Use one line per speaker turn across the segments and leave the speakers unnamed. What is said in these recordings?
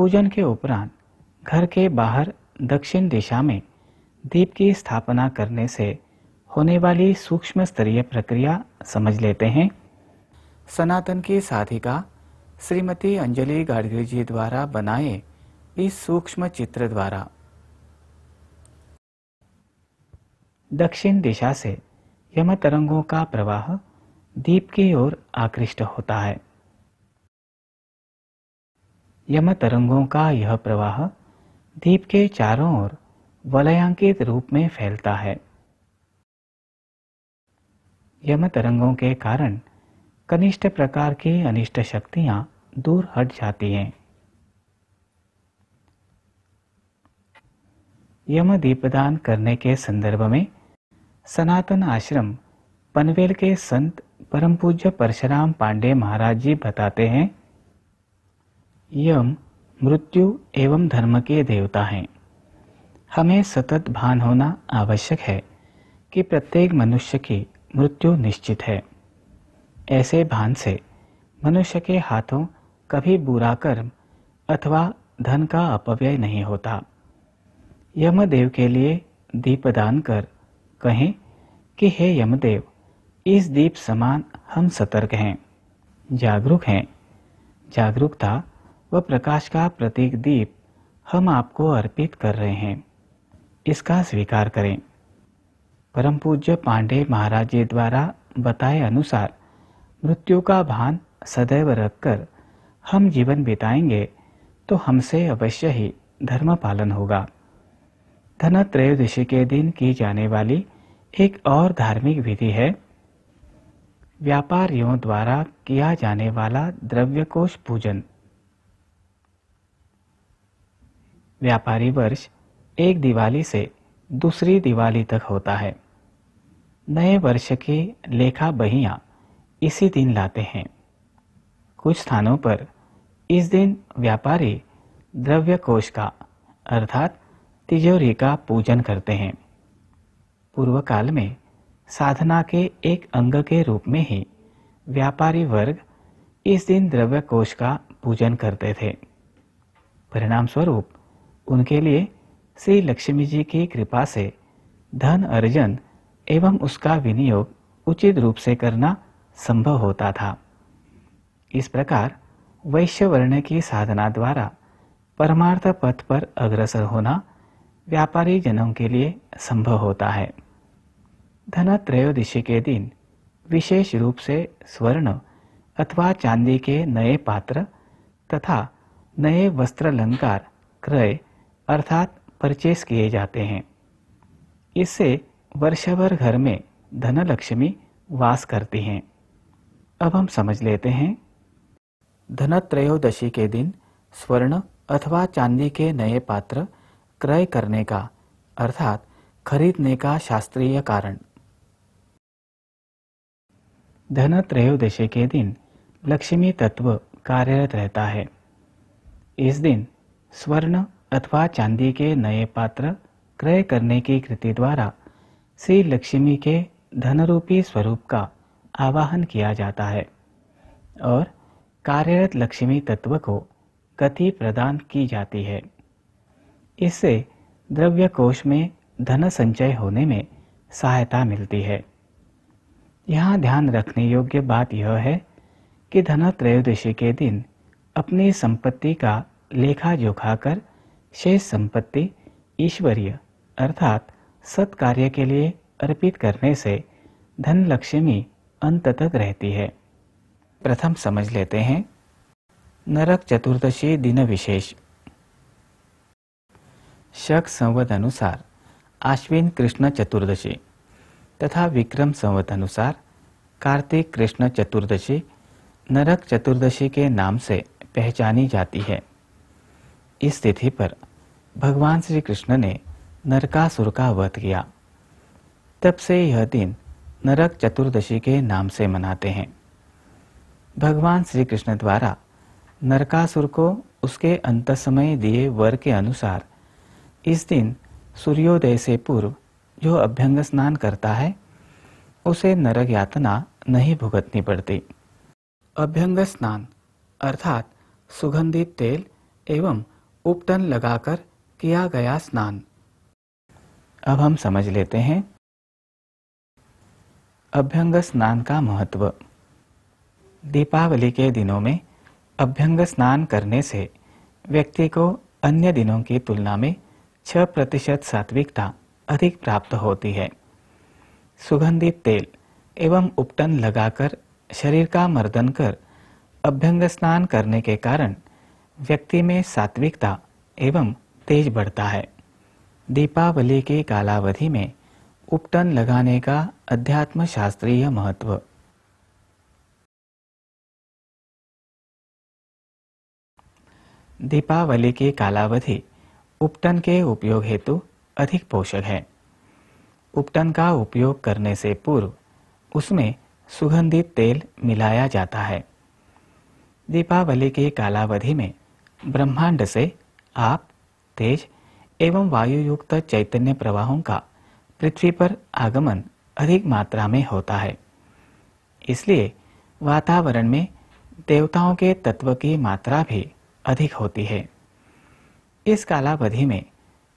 पूजन के उपरांत घर के बाहर दक्षिण दिशा में दीप की स्थापना करने से होने वाली सूक्ष्म स्तरीय प्रक्रिया समझ लेते हैं। सनातन की साधिका श्रीमती अंजलि गाडगिल जी द्वारा बनाए इस सूक्ष्म चित्र द्वारा दक्षिण दिशा से यम तरंगों का प्रवाह दीप की ओर आकृष्ट होता है। यम तरंगों का यह प्रवाह दीप के चारों ओर वलयांकित रूप में फैलता है। यम तरंगों के कारण कनिष्ठ प्रकार की अनिष्ट शक्तियां दूर हट जाती हैं। यम दीपदान करने के संदर्भ में सनातन आश्रम पनवेल के संत परम पूज्य परशुराम पांडे महाराज जी बताते हैं, यम मृत्यु एवं धर्म के देवता हैं। हमें सतत भान होना आवश्यक है कि प्रत्येक मनुष्य की मृत्यु निश्चित है। ऐसे भान से मनुष्य के हाथों कभी बुरा कर्म अथवा धन का अपव्यय नहीं होता। यमदेव के लिए दीपदान कर कहें कि हे यमदेव, इस दीप समान हम सतर्क हैं, जागरूक हैं। जागरूकता व प्रकाश का प्रतीक दीप हम आपको अर्पित कर रहे हैं, इसका स्वीकार करें। परम पूज्य पांडे महाराज जी द्वारा बताए अनुसार मृत्यु का भान सदैव रखकर हम जीवन बिताएंगे तो हमसे अवश्य ही धर्म पालन होगा। धन त्रयोदशी के दिन की जाने वाली एक और धार्मिक विधि है व्यापारियों द्वारा किया जाने वाला द्रव्य कोष पूजन। व्यापारी वर्ष एक दिवाली से दूसरी दिवाली तक होता है। नए वर्ष की लेखा बहियां इसी दिन लाते हैं। कुछ स्थानों पर इस दिन व्यापारी द्रव्य कोष का अर्थात तिजोरी का पूजन करते हैं। पूर्व काल में साधना के एक अंग के रूप में ही व्यापारी वर्ग इस दिन द्रव्य कोष का पूजन करते थे। परिणाम स्वरूप उनके लिए श्री लक्ष्मी जी की कृपा से धन अर्जन एवं उसका विनियोग उचित रूप से करना संभव होता था। इस प्रकार वैश्य वर्ण की साधना द्वारा परमार्थ पथ पर अग्रसर होना व्यापारी जनों के लिए संभव होता है। धन त्रयोदशी के दिन विशेष रूप से स्वर्ण अथवा चांदी के नए पात्र तथा नए वस्त्र अलंकार क्रय अर्थात परचेस किए जाते हैं। इससे वर्षभर घर में धन लक्ष्मी वास करती हैं। अब हम समझ लेते हैं धन त्रयोदशी के दिन स्वर्ण अथवा चांदी के नए पात्र क्रय करने का अर्थात खरीदने का शास्त्रीय कारण। धन त्रयोदशी के दिन लक्ष्मी तत्व कार्यरत रहता है। इस दिन स्वर्ण अथवा चांदी के नए पात्र क्रय करने की कृति द्वारा श्री लक्ष्मी के धनरूपी स्वरूप का आवाहन किया जाता है और कार्यरत लक्ष्मी तत्व को गति प्रदान की जाती है। इससे द्रव्य कोष में धन संचय होने में सहायता मिलती है। यहाँ ध्यान रखने योग्य बात यह है कि धन त्रयोदशी के दिन अपनी संपत्ति का लेखा जोखा कर शेष संपत्ति ईश्वरीय अर्थात सत्कार्य के लिए अर्पित करने से धन लक्ष्मी अंत तक रहती है। प्रथम समझ लेते हैं नरक चतुर्दशी दिन विशेष। शक संवत अनुसार आश्विन कृष्ण चतुर्दशी तथा विक्रम संवत अनुसार कार्तिक कृष्ण चतुर्दशी नरक चतुर्दशी के नाम से पहचानी जाती है। इस तिथि पर भगवान श्री कृष्ण ने नरकासुर का वध किया। तब से यह दिन नरक चतुर्दशी के नाम से मनाते हैं। भगवान श्री कृष्ण द्वारा नरकासुर को उसके अंत समय दिए वर के अनुसार इस दिन सूर्योदय से पूर्व जो अभ्यंग स्नान करता है उसे नरक यातना नहीं भुगतनी पड़ती। अभ्यंग स्नान अर्थात सुगंधित तेल एवं उपटन लगाकर किया गया स्नान। अब हम समझ लेते हैं अभ्यंग स्नान का महत्व। दीपावली के दिनों में अभ्यंग स्नान करने से व्यक्ति को अन्य दिनों की तुलना में 6% सात्विकता अधिक प्राप्त होती है। सुगंधित तेल एवं उपटन लगाकर शरीर का मर्दन कर अभ्यंग स्नान करने के कारण व्यक्ति में सात्विकता एवं तेज बढ़ता है। दीपावली की कालावधि में उपटन लगाने का अध्यात्म शास्त्रीय महत्व। दीपावली की कालावधि उपटन के उपयोग हेतु अधिक पोषक है। उपटन का उपयोग करने से पूर्व उसमें सुगंधित तेल मिलाया जाता है। दीपावली की कालावधि में ब्रह्मांड से आप, तेज एवं वायु युक्त चैतन्य प्रवाहों का पृथ्वी पर आगमन अधिक मात्रा में होता है। इसलिए वातावरण में देवताओं के तत्व की मात्रा भी अधिक होती है। इस कालावधि में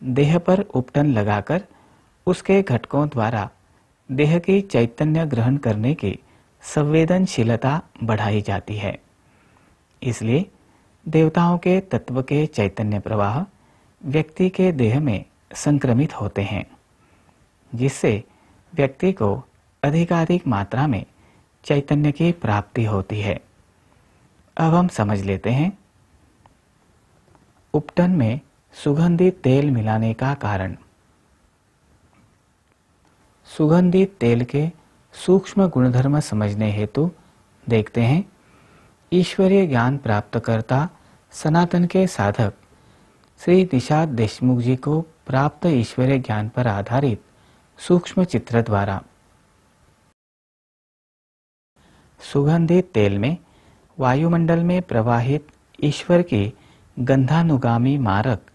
देह पर उपटन लगाकर उसके घटकों द्वारा देह की चैतन्य ग्रहण करने की संवेदनशीलता बढ़ाई जाती है। इसलिए देवताओं के तत्व के चैतन्य प्रवाह व्यक्ति के देह में संक्रमित होते हैं, जिससे व्यक्ति को अधिकाधिक मात्रा में चैतन्य की प्राप्ति होती है। अब हम समझ लेते हैं उपटन में सुगंधित तेल मिलाने का कारण। सुगंधित तेल के सूक्ष्म गुणधर्म समझने हेतु देखते हैं ईश्वरीय ज्ञान प्राप्तकर्ता सनातन के साधक श्री निषाद देशमुख जी को प्राप्त ईश्वरीय ज्ञान पर आधारित सूक्ष्म चित्र द्वारा। सुगंधित तेल में वायुमंडल में प्रवाहित ईश्वर की गंधानुगामी मारक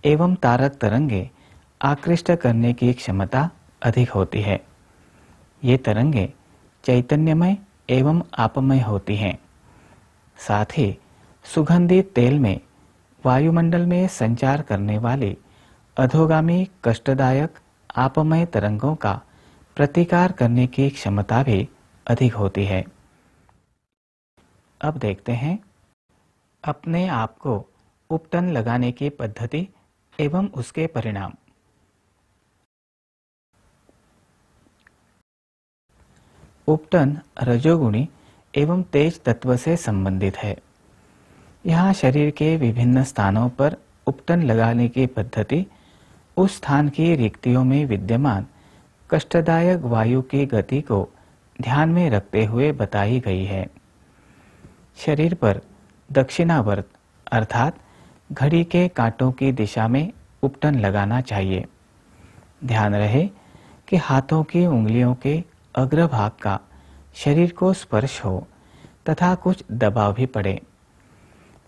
एवं तारक तरंगे आकृष्ट करने की क्षमता अधिक होती है। ये तरंगे चैतन्यमय एवं आपमय होती हैं। साथ ही सुगंधित तेल में वायुमंडल में संचार करने वाली अधोगामी कष्टदायक आपमय तरंगों का प्रतिकार करने की क्षमता भी अधिक होती है। अब देखते हैं अपने आप को उपटन लगाने की पद्धति एवं उसके परिणाम। उपटन रजोगुणी एवं तेज तत्व से संबंधित है। यहाँ शरीर के विभिन्न स्थानों पर उपटन लगाने की पद्धति उस स्थान की रिक्तियों में विद्यमान कष्टदायक वायु की गति को ध्यान में रखते हुए बताई गई है। शरीर पर दक्षिणावर्त अर्थात घड़ी के कांटों की दिशा में उपटन लगाना चाहिए। ध्यान रहे कि हाथों की उंगलियों के अग्रभाग का शरीर को स्पर्श हो तथा कुछ दबाव भी पड़े।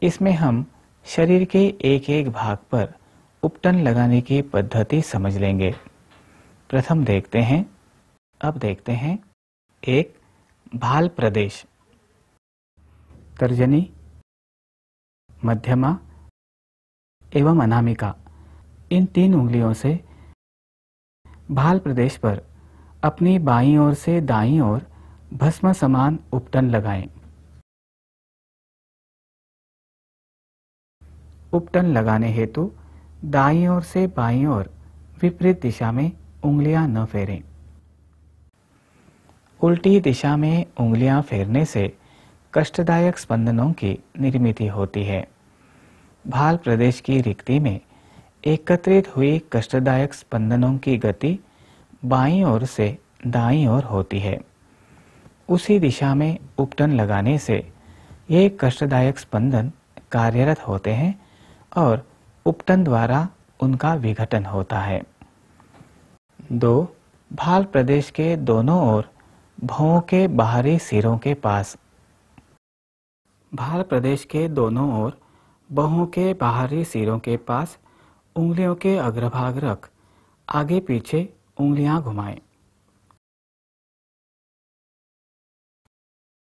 इसमें हम शरीर के एक एक भाग पर उपटन लगाने की पद्धति समझ लेंगे। प्रथम देखते हैं। अब देखते हैं 1. भाल प्रदेश। तर्जनी, मध्यमा एवं अनामिका इन 3 उंगलियों से भाल प्रदेश पर अपनी बाईं ओर से दाईं ओर भस्म समान उपटन लगाएं। उपटन लगाने हेतु दाईं ओर से बाईं ओर विपरीत दिशा में उंगलियां न फेरें। उल्टी दिशा में उंगलियां फेरने से कष्टदायक स्पंदनों की निर्मित होती है। भाल प्रदेश की रिक्ति में एकत्रित हुई कष्टदायक स्पंदनों की गति बाईं ओर से दाईं ओर होती है। उसी दिशा में उपटन लगाने से ये कष्टदायक स्पंदन कार्यरत होते हैं और उपटन द्वारा उनका विघटन होता है। 2. भाल प्रदेश के दोनों ओर भौं के बाहरी सिरों के पास। भाल प्रदेश के दोनों ओर भौं के बाहरी सिरों के पास उंगलियों के अग्रभाग रख आगे पीछे उंगलियां घुमाएं।